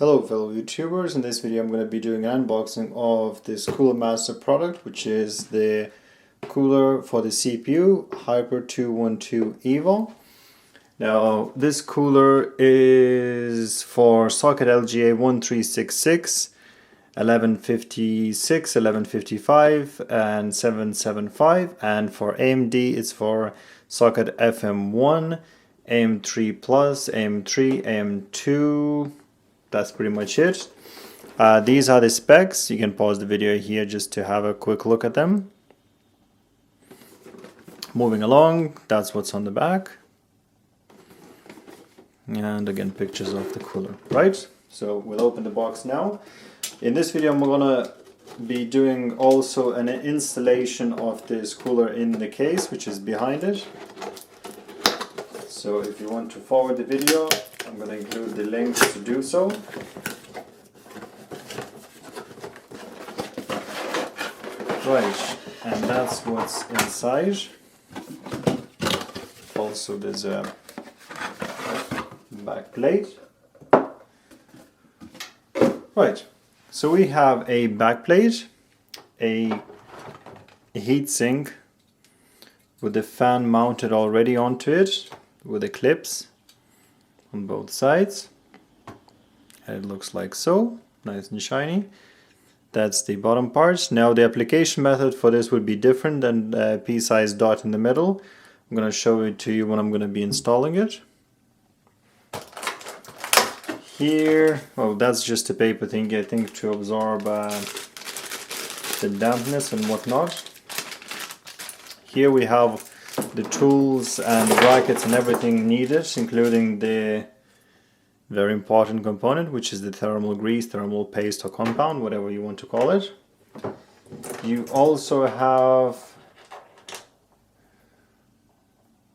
Hello fellow YouTubers, in this video I'm going to be doing an unboxing of this Cooler Master product, which is the cooler for the CPU, Hyper 212 EVO. Now this cooler is for socket LGA 1366, 1156, 1155 and 775, and for AMD it's for socket FM1, AM3 Plus, AM3, AM2. That's pretty much it. These are the specs. You can pause the video here just to have a quick look at them. Moving along, that's what's on the back. And again, pictures of the cooler, right? So we'll open the box now. In this video, I'm gonna be doing also an installation of this cooler in the case, which is behind it. So if you want to forward the video, I'm going to include the links to do so. Right, and that's what's inside. Also there's a back plate. Right, so we have a back plate, a heatsink with the fan mounted already onto it with the clips on both sides, and it looks like so, nice and shiny. That's the bottom part. Now the application method for this would be different than the pea-sized dot in the middle. I'm going to show it to you when I'm going to be installing it. Here, well, that's just a paper thing, I think, to absorb the dampness and whatnot. Here we have the tools and the brackets and everything needed, including the very important component, which is the thermal grease, thermal paste or compound, whatever you want to call it. You also have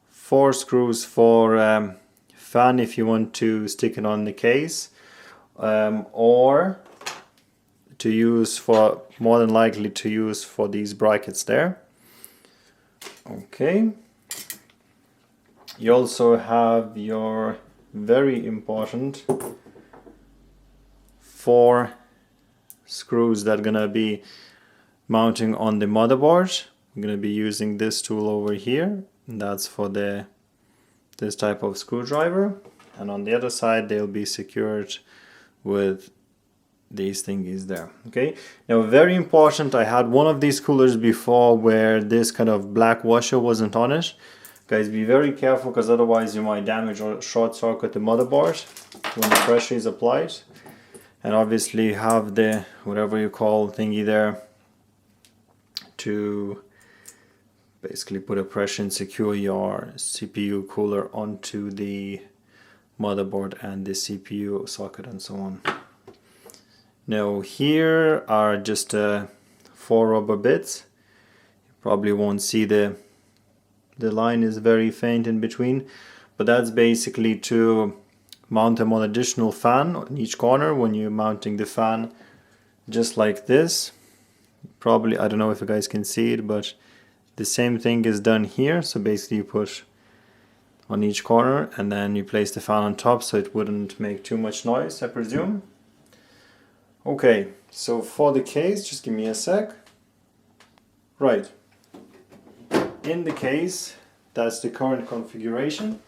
4 screws for fan if you want to stick it on the case, or to use for, more than likely to use for these brackets there. Okay, you also have your very important 4 screws that are gonna be mounting on the motherboard. I'm gonna be using this tool over here, and that's for this type of screwdriver, and on the other side they'll be secured with these thingies there. Okay, now very important, I had one of these coolers before where this kind of black washer wasn't on it. Guys, be very careful, because otherwise you might damage or short circuit the motherboard when the pressure is applied. And obviously have the whatever you call thingy there to basically put a pressure and secure your CPU cooler onto the motherboard and the CPU socket and so on. Now here are just 4 rubber bits. You probably won't see the line is very faint in between, but that's basically to mount them on additional fan on each corner when you're mounting the fan, just like this. Probably, I don't know if you guys can see it, but the same thing is done here. So basically you put on each corner and then you place the fan on top so it wouldn't make too much noise, I presume. Okay, so for the case, just give me a sec. Right, in the case, that's the current configuration.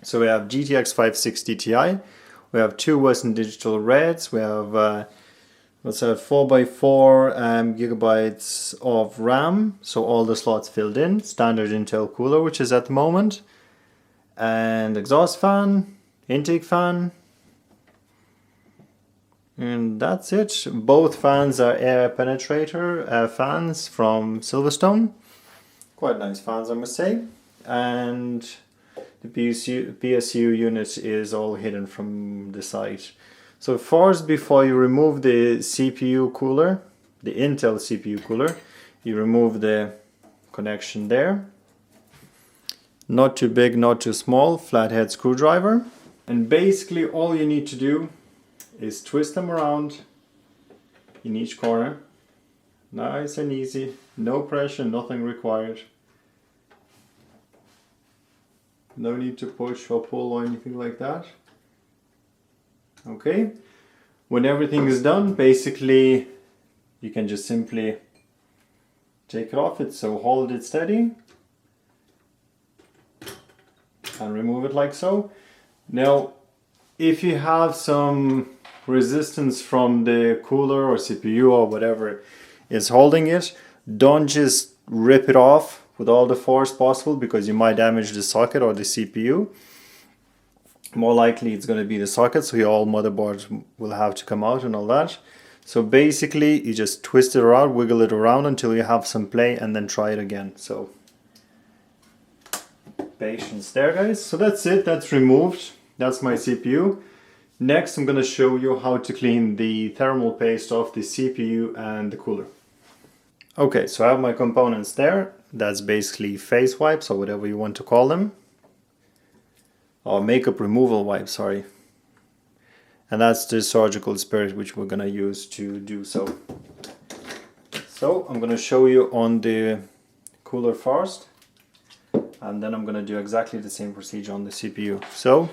So we have GTX 560 Ti, we have 2 Western Digital Reds, we have what's that, 4x4 gigabytes of RAM, so all the slots filled in, standard Intel cooler which is at the moment, and exhaust fan, intake fan, and that's it. Both fans are air penetrator fans from Silverstone. Quite nice fans, I must say. And the PSU unit is all hidden from the side. So first, before you remove the CPU cooler, the Intel CPU cooler, you remove the connection there. Not too big, not too small, flathead screwdriver. And basically all you need to do is twist them around in each corner. Nice and easy, no pressure, nothing required. No need to push or pull or anything like that. Okay, When everything is done, basically you can just simply take it off it, so hold it steady and remove it like so. Now if you have some resistance from the cooler or CPU or whatever is holding it, don't just rip it off with all the force possible, because you might damage the socket or the CPU. More likely it's going to be the socket, so your old motherboard will have to come out and all that. So basically you just twist it around, wiggle it around until you have some play, and then try it again. So patience there, guys. So that's it, that's removed. That's my CPU. Next I'm going to show you how to clean the thermal paste off the CPU and the cooler. Okay, so I have my components there. That's basically face wipes or whatever you want to call them. Or makeup removal wipes, sorry. And that's the surgical spirit which we're going to use to do so. So I'm going to show you on the cooler first, and then I'm going to do exactly the same procedure on the CPU. So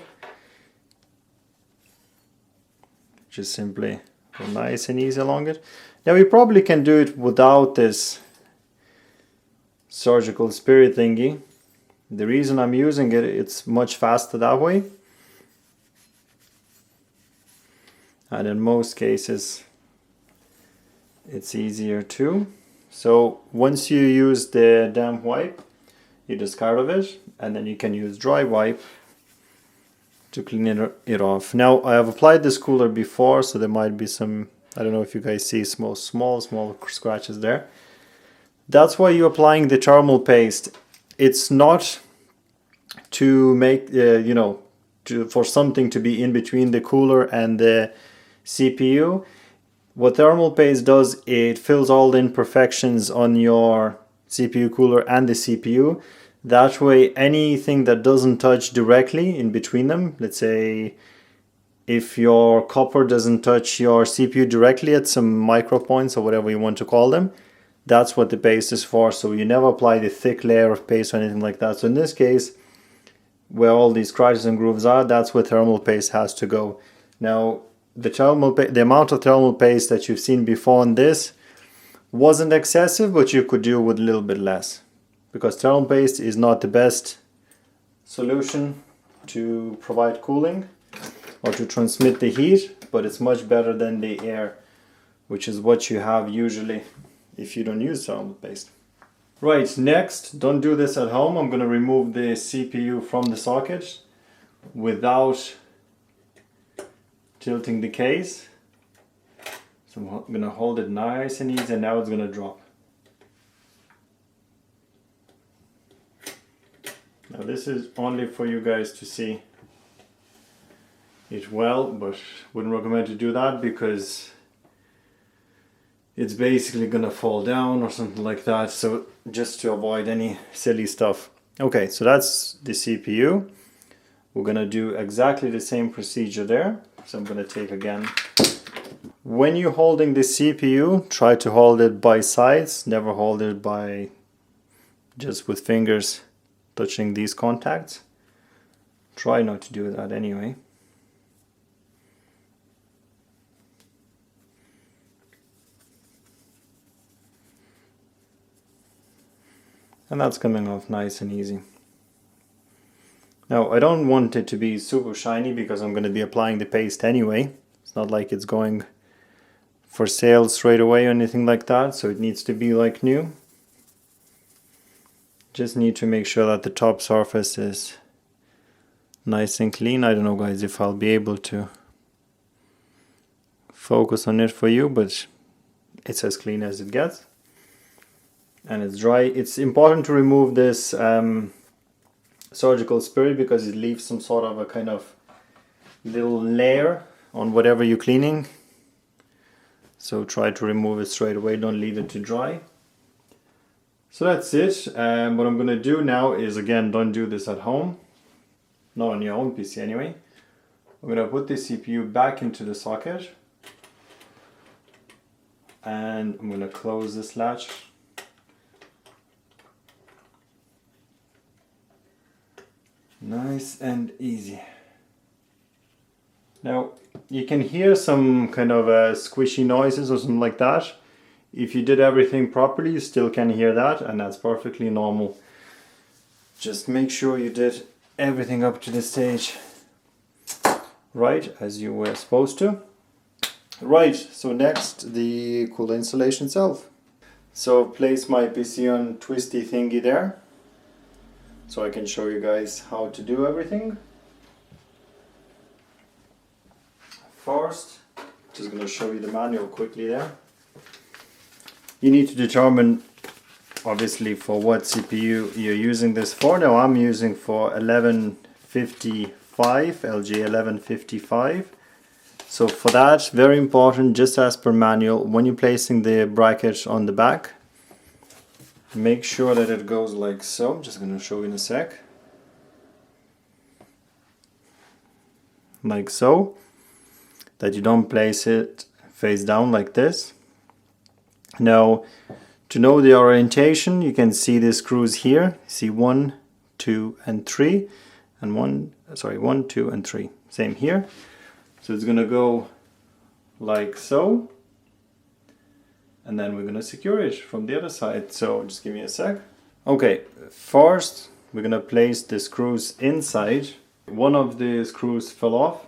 just simply go nice and easy along it. Now we probably can do it without this surgical spirit thingy. The reason I'm using it, it's much faster that way. And in most cases it's easier too. So once you use the damp wipe, you discard of it, and then you can use dry wipe to clean it off. Now I have applied this cooler before, so there might be some, I don't know if you guys see small scratches there. That's why you're applying the thermal paste. It's not to make for something to be in between the cooler and the CPU. What thermal paste does, it fills all the imperfections on your CPU cooler and the CPU. That way anything that doesn't touch directly in between them, let's say if your copper doesn't touch your CPU directly at some micro points or whatever you want to call them, that's what the paste is for. So you never apply the thick layer of paste or anything like that. So in this case, where all these scratches and grooves are, that's where thermal paste has to go. Now the amount of thermal paste that you've seen before on this wasn't excessive, but you could do with a little bit less, because thermal paste is not the best solution to provide cooling or to transmit the heat, but it's much better than the air, which is what you have usually if you don't use thermal paste. Right, next, don't do this at home. I'm going to remove the CPU from the socket without tilting the case. So I'm going to hold it nice and easy, and now it's going to drop. Now this is only for you guys to see it well, but wouldn't recommend to do that because it's basically gonna fall down or something like that. So just to avoid any silly stuff. Okay, so that's the CPU. We're gonna do exactly the same procedure there. So I'm gonna take again. When you're holding the CPU, try to hold it by sides. Never hold it by just with fingers touching these contacts. Try not to do that anyway. And that's coming off nice and easy. Now I don't want it to be super shiny because I'm going to be applying the paste anyway. It's not like it's going for sale straight away or anything like that, so it needs to be like new. Just need to make sure that the top surface is nice and clean. I don't know, guys, if I'll be able to focus on it for you, but it's as clean as it gets. And it's dry. It's important to remove this surgical spirit because it leaves some sort of a kind of little layer on whatever you're cleaning. So try to remove it straight away, don't leave it to dry. So that's it. What I'm going to do now is, again, don't do this at home. Not on your own PC anyway. I'm going to put the CPU back into the socket. And I'm going to close this latch. Nice and easy. Now you can hear some kind of squishy noises or something like that. If you did everything properly, you still can hear that, and that's perfectly normal. Just make sure you did everything up to this stage right, as you were supposed to. Right, so next, the cooler installation itself. So place my PC on twisty thingy there, so I can show you guys how to do everything. First, just going to show you the manual quickly there. You need to determine, obviously, for what CPU you're using this for. Now I'm using for 1155, LG 1155. So for that, very important, just as per manual, when you're placing the bracket on the back, make sure that it goes like so. I'm just going to show you in a sec. Like so. That you don't place it face down like this. Now, to know the orientation, you can see the screws here. See 1, 2, and 3, and 1, 2, and 3. Same here. So it's gonna go like so, and then we're gonna secure it from the other side. So just give me a sec. Okay, first we're gonna place the screws inside. One of the screws fell off,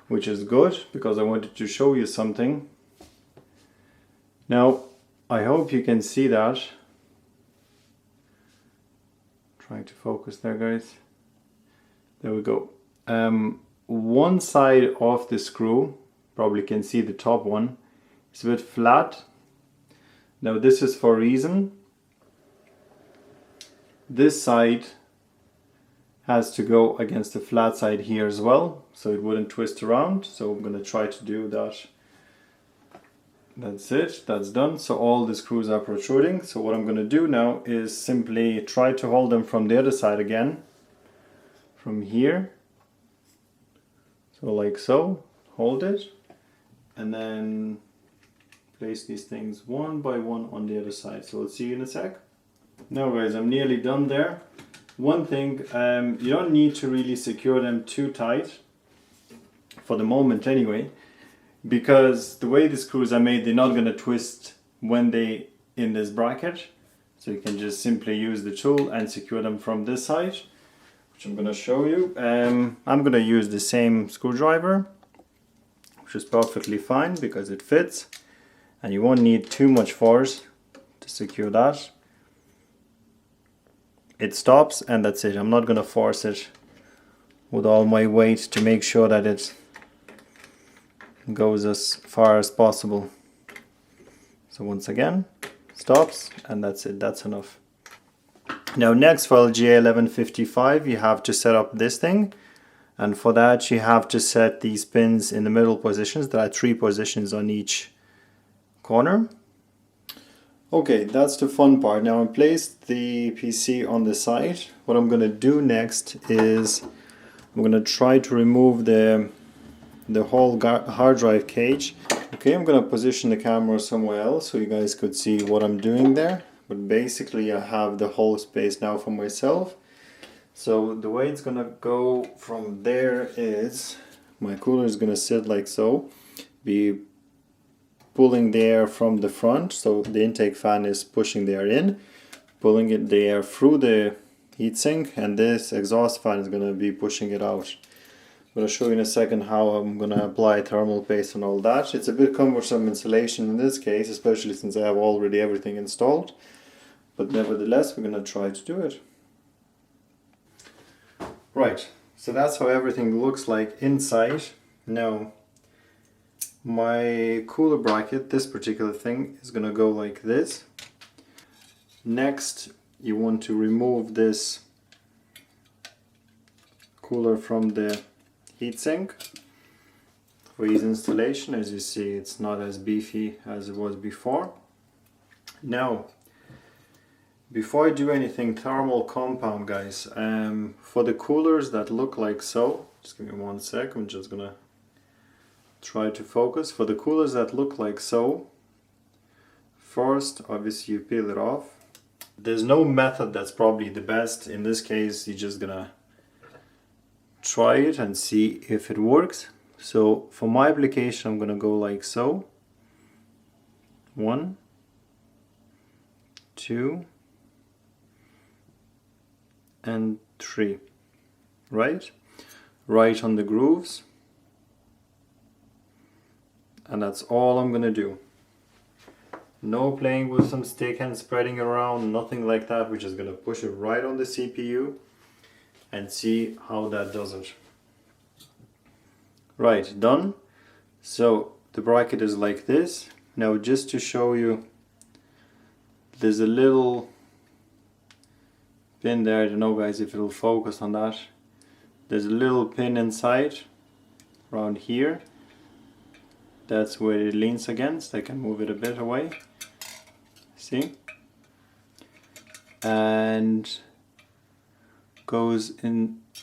which is good because I wanted to show you something. Now, I hope you can see that. Trying to focus there, guys. There we go. One side of the screw, probably can see the top one, is a bit flat. Now this is for a reason. This side has to go against the flat side here as well, so it wouldn't twist around. So I'm going to try to do that. That's it, that's done. So all the screws are protruding. So what I'm going to do now is simply try to hold them from the other side again, from here. So like so, hold it, and then place these things one by one on the other side. So I'll see you in a sec. Now guys, I'm nearly done there. One thing, you don't need to really secure them too tight, for the moment anyway, because the way the screws are made, they're not going to twist when they in this bracket. So you can just simply use the tool and secure them from this side, which I'm going to show you. I'm going to use the same screwdriver, which is perfectly fine because it fits, and you won't need too much force to secure that. It stops, and that's it. I'm not going to force it with all my weight to make sure that it goes as far as possible. So once again, stops, and that's it. That's enough. Now next, for LG 1155, you have to set up this thing, and for that you have to set these pins in the middle positions. There are 3 positions on each corner. Okay, that's the fun part. Now I placed the PC on the side. What I'm going to do next is I'm going to try to remove the whole hard drive cage. Okay, I'm going to position the camera somewhere else so you guys could see what I'm doing there. But basically I have the whole space now for myself. So the way it's going to go from there is my cooler is going to sit like so, be pulling the air from the front, so the intake fan is pushing the air in, pulling the air through the heatsink, and this exhaust fan is going to be pushing it out. I'm going to show you in a second how I'm going to apply thermal paste and all that. It's a bit cumbersome installation in this case, especially since I have already everything installed, but nevertheless we're going to try to do it. Right, so that's how everything looks like inside. Now my cooler bracket, this particular thing, is going to go like this. Next, you want to remove this cooler from the heatsink. For easy installation, as you see, it's not as beefy as it was before. Now, before I do anything thermal compound, guys, for the coolers that look like so, just give me one sec, I'm just gonna try to focus. For the coolers that look like so, first obviously you peel it off. There's no method that's probably the best. In this case you're just gonna try it and see if it works. So for my application I'm gonna go like so. 1, 2 and 3. Right on the grooves, and that's all I'm gonna do. No playing with some stick and spreading around, nothing like that. We're just gonna push it right on the CPU and see how that does it. Right, done. So the bracket is like this. Now just to show you, there's a little pin there. I don't know guys if it'll focus on that. There's a little pin inside around here. That's where it leans against. I can move it a bit away. See? And goes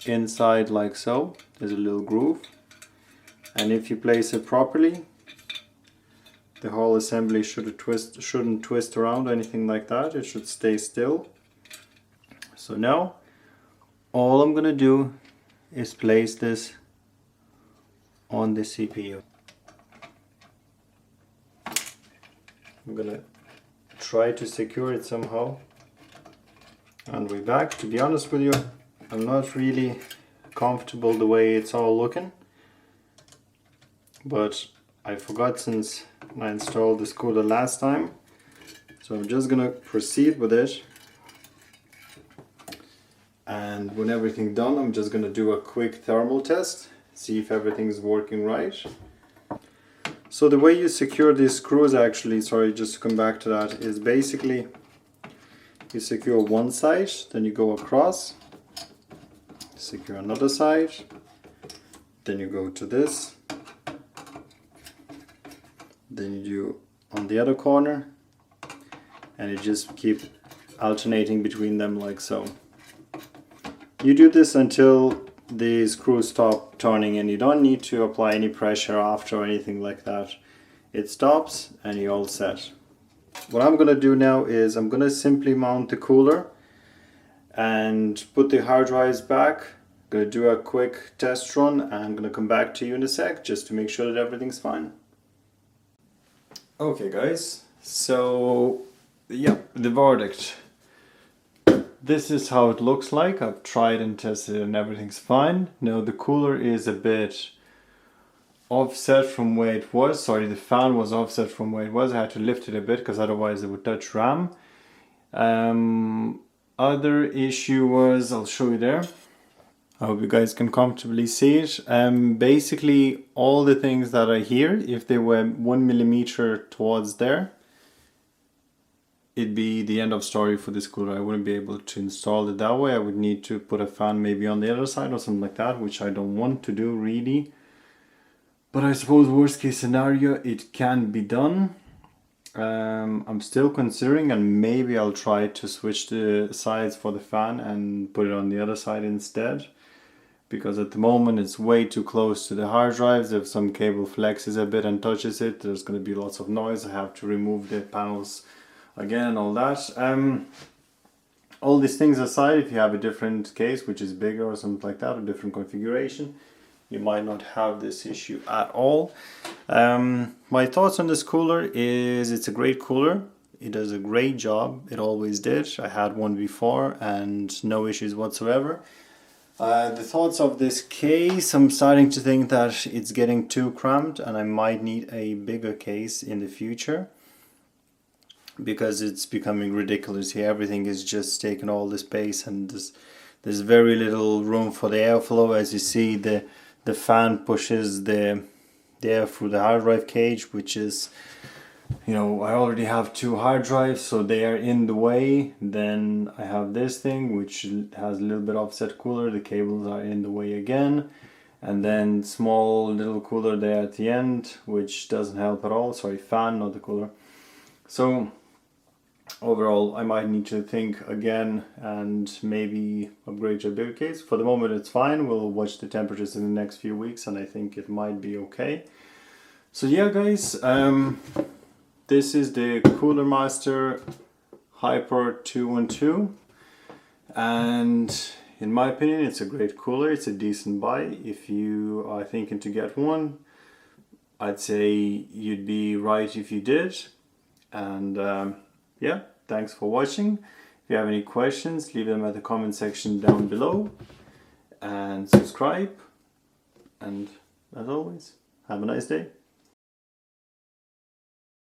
inside like so. There's a little groove. And if you place it properly, the whole assembly shouldn't twist around or anything like that. It should stay still. So now all I'm gonna do is place this on the CPU. I'm gonna try to secure it somehow, and we're back. To be honest with you, I'm not really comfortable the way it's all looking, but I forgot since I installed this cooler last time, so I'm just gonna proceed with it. And when everything's done, I'm just gonna do a quick thermal test, see if everything's working right. So the way you secure these screws, actually, sorry, just to come back to that, is basically you secure one side, then you go across, secure another side, then you go to this, then you do on the other corner, and you just keep alternating between them like so. You do this until the screws stop turning, and you don't need to apply any pressure after or anything like that. It stops and you're all set. What I'm gonna do now is I'm gonna simply mount the cooler and put the hard drives back. I'm gonna do a quick test run and I'm gonna come back to you in a sec just to make sure that everything's fine. Okay guys, so yeah, the verdict. This is how it looks like. I've tried and tested it and everything's fine. Now the cooler is a bit offset from where it was. Sorry, the fan was offset from where it was. I had to lift it a bit because otherwise it would touch RAM. Other issue was, I'll show you there. I hope you guys can comfortably see it. Basically all the things that are here, if they were 1 millimeter towards there, it'd be the end of story for this cooler. I wouldn't be able to install it that way. I would need to put a fan maybe on the other side or something like that, which I don't want to do really. But I suppose worst case scenario, it can be done. I'm still considering, and maybe I'll try to switch the sides for the fan and put it on the other side instead. Because at the moment it's way too close to the hard drives. If some cable flexes a bit and touches it, there's going to be lots of noise. I have to remove the panels again, all that. All these things aside, if you have a different case which is bigger or something like that, a different configuration, you might not have this issue at all. My thoughts on this cooler is it's a great cooler. It does a great job. It always did. I had one before and no issues whatsoever. The thoughts of this case, I'm starting to think that it's getting too cramped and I might need a bigger case in the future, because it's becoming ridiculous here. Everything is just taking all the space and there's very little room for the airflow. As you see, the fan pushes the air through the hard drive cage, which is, you know, I already have 2 hard drives, so they are in the way. Then I have this thing which has a little bit offset cooler, the cables are in the way again, and then small little cooler there at the end, which doesn't help at all. Sorry, fan, not the cooler. So overall I might need to think again and maybe upgrade to a bigger case. For the moment it's fine. We'll watch the temperatures in the next few weeks and I think it might be okay. So yeah guys, this is the Cooler Master Hyper 212, and in my opinion, it's a great cooler. It's a decent buy. If you are thinking to get one, I'd say you'd be right if you did. And yeah, thanks for watching. If you have any questions, leave them at the comment section down below. And subscribe. And as always, have a nice day.